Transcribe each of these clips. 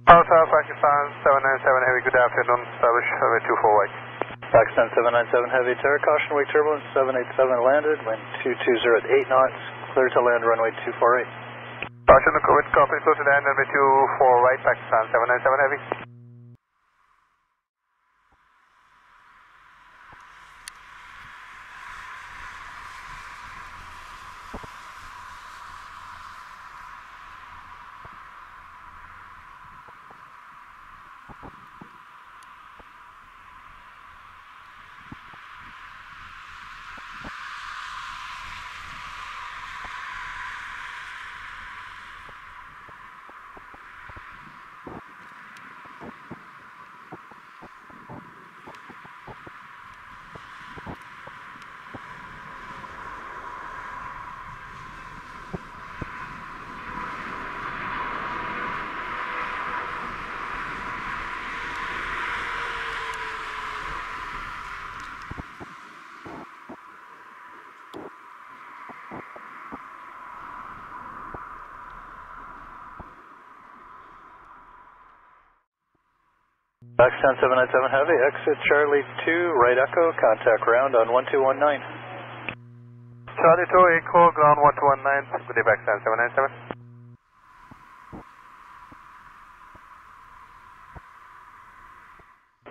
South Pakistan 797 Heavy, good afternoon, establish runway 24 right. Pakistan 797 Heavy, tower caution, wake turbulence, 787 landed, wind 220 at 8 knots, clear to land runway 248. Caution, with copy, close to land, runway 24 right, Pakistan 797 Heavy. Pakistan 797 Heavy, exit Charlie 2, right echo, contact ground on 1219. Charlie 2, Echo, ground 1219, good day Pakistan 797.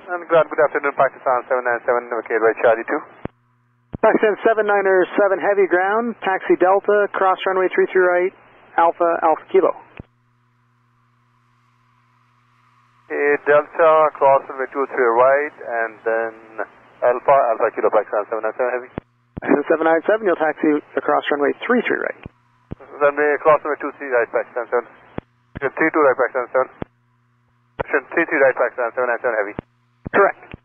And ground, good afternoon, Pakistan 797, okay, right, Charlie 2. Pakistan 797 Heavy, ground, taxi Delta, cross runway 33 right, Alpha, Alpha Kilo. Delta, cross runway 23 right, and then Alpha, Alpha Kilo, Pakistan 797 Heavy. Pakistan 797, you'll taxi across runway 33 right. Runway, cross runway 23 right, Pakistan 7. 32 right, Pakistan 7. 33 right, Pakistan 797 Heavy. Correct.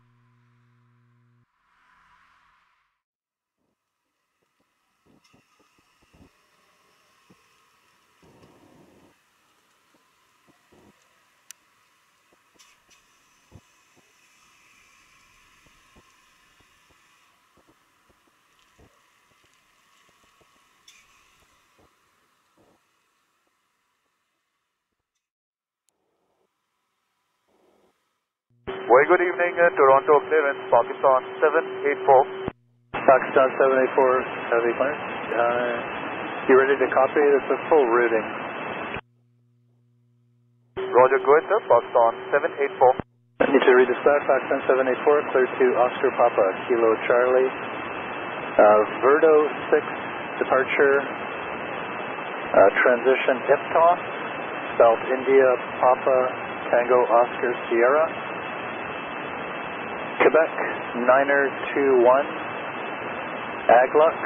Very good evening, Toronto clearance, Pakistan 784. Pakistan 784 Heavy, clear. You ready to copy? It's a full routing. Roger, go ahead, sir, Pakistan 784. I need to redispatch Pakistan 784, clear to Oscar Papa, Kilo Charlie. Verdo 6, departure, transition Ipton, South India, Papa, Tango, Oscar, Sierra. Quebec, Niner 21, Agluck,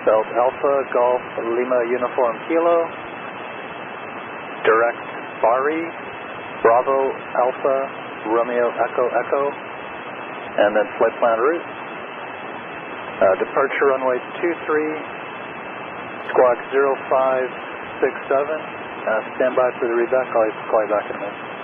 Belt Alpha, Golf, Lima Uniform Kilo, direct Bari, Bravo, Alpha, Romeo Echo Echo, and then flight plan route. Departure runway 23, squawk 0567, stand by for the readback, I'll call you back in a minute.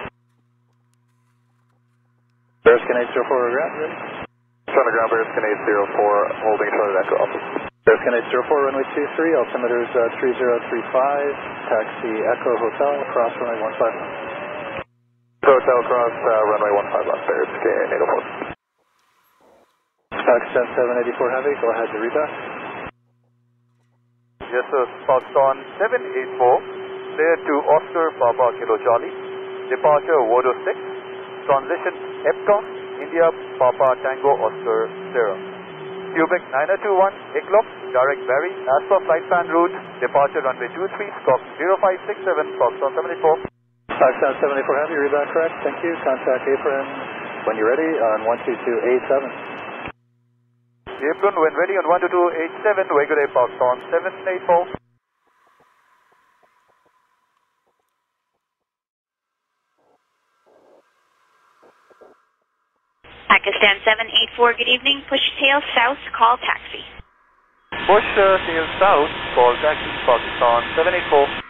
Bearskin 804 ground, ready? Charlie ground, Bearskin 804, holding Charlie Echo Office. Bearskin 804, runway 23, altimeter is 3035, taxi Echo Hotel, cross runway 15. Hotel cross runway 15 Bearskin 804. Pakistan 784 Heavy, go ahead to readback. Yes, sir, Pakistan 784, clear to Oscar Papa Kilo Charlie, departure Vodo 6. Transition Epton, India, Papa, Tango, Oscar, Sierra. Quebec 921, Eclop, direct Barry, as per flight plan route, departure runway 23, squawk 0567, Pakistan 74. Pakistan 74 Heavy, readback correct, thank you. Contact apron when you're ready on 12287. Apron when ready on 12287, very good day, Pakistan 784. Pakistan 784, good evening. Push tail south, call taxi. Push tail south, call taxi, Pakistan 784.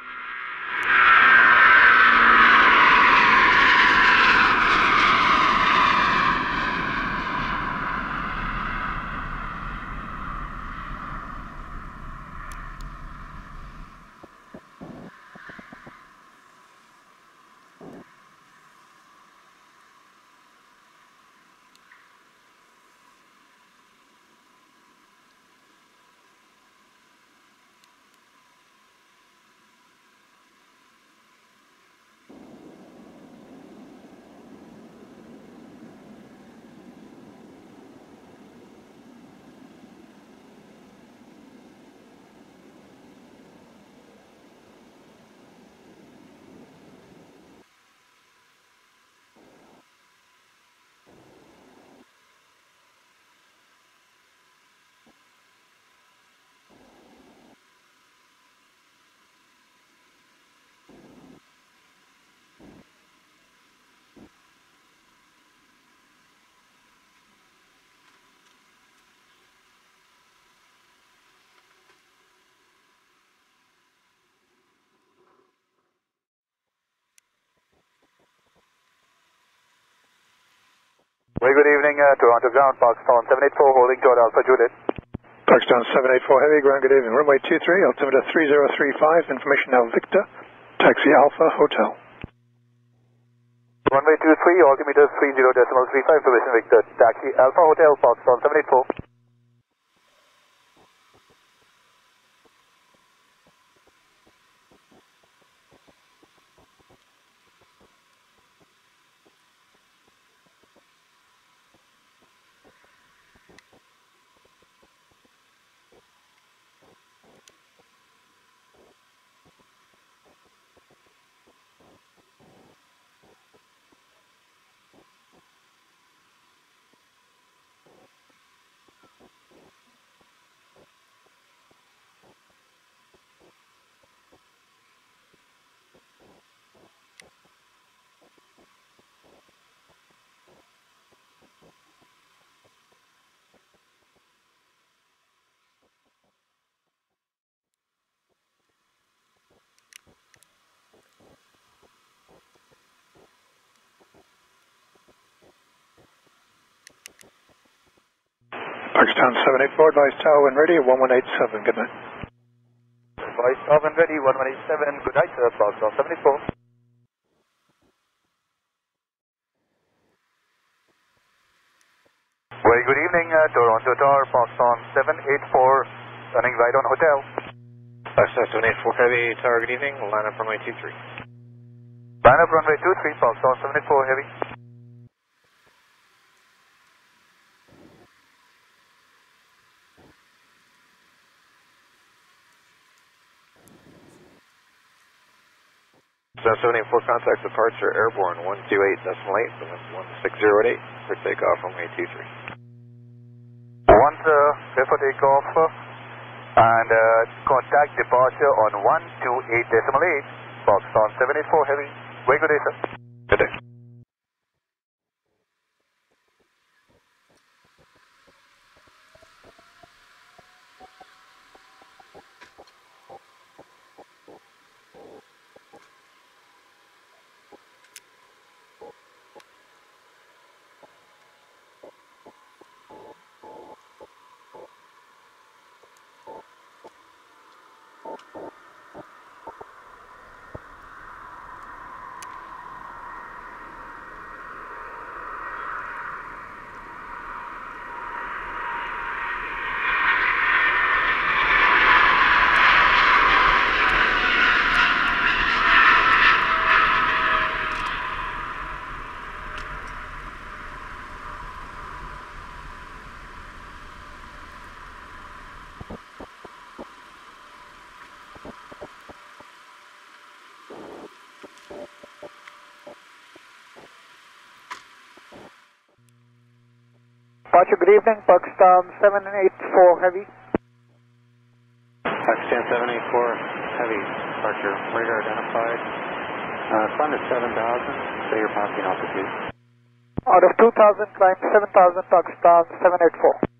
Very good evening, Toronto ground, Pakistan 784, holding toward Alpha Juliet. Pakistan 784 Heavy, ground, good evening. Runway 23, altimeter 3035, information now Victor, taxi Alpha Hotel. Runway 23, altimeter 30.35, permission Victor, taxi Alpha Hotel, Pakistan 784. Pakistan 784, advise tower when ready, 1187, good night. Advise tower when ready, 1187, good night sir, Pakistan 784. Very good evening, Toronto Tower, Pakistan 784, running right on hotel. Pakistan 784 Heavy, tower, good evening, line up runway 23. Line up runway 23, Pakistan 784 Heavy. Pakistan 784, contact departure airborne 128.8, so that's 160 at 8 for takeoff runway 23. Once clear for takeoff and contact departure on 128.8, Pakistan 784 Heavy. Very good day sir. Good day. Departure, good evening, Pakistan 784 Heavy. Pakistan 784 Heavy, departure, radar identified. Climb at 7,000, say you're passing altitude. Out of 2,000, climb 7,000, Pakistan 784.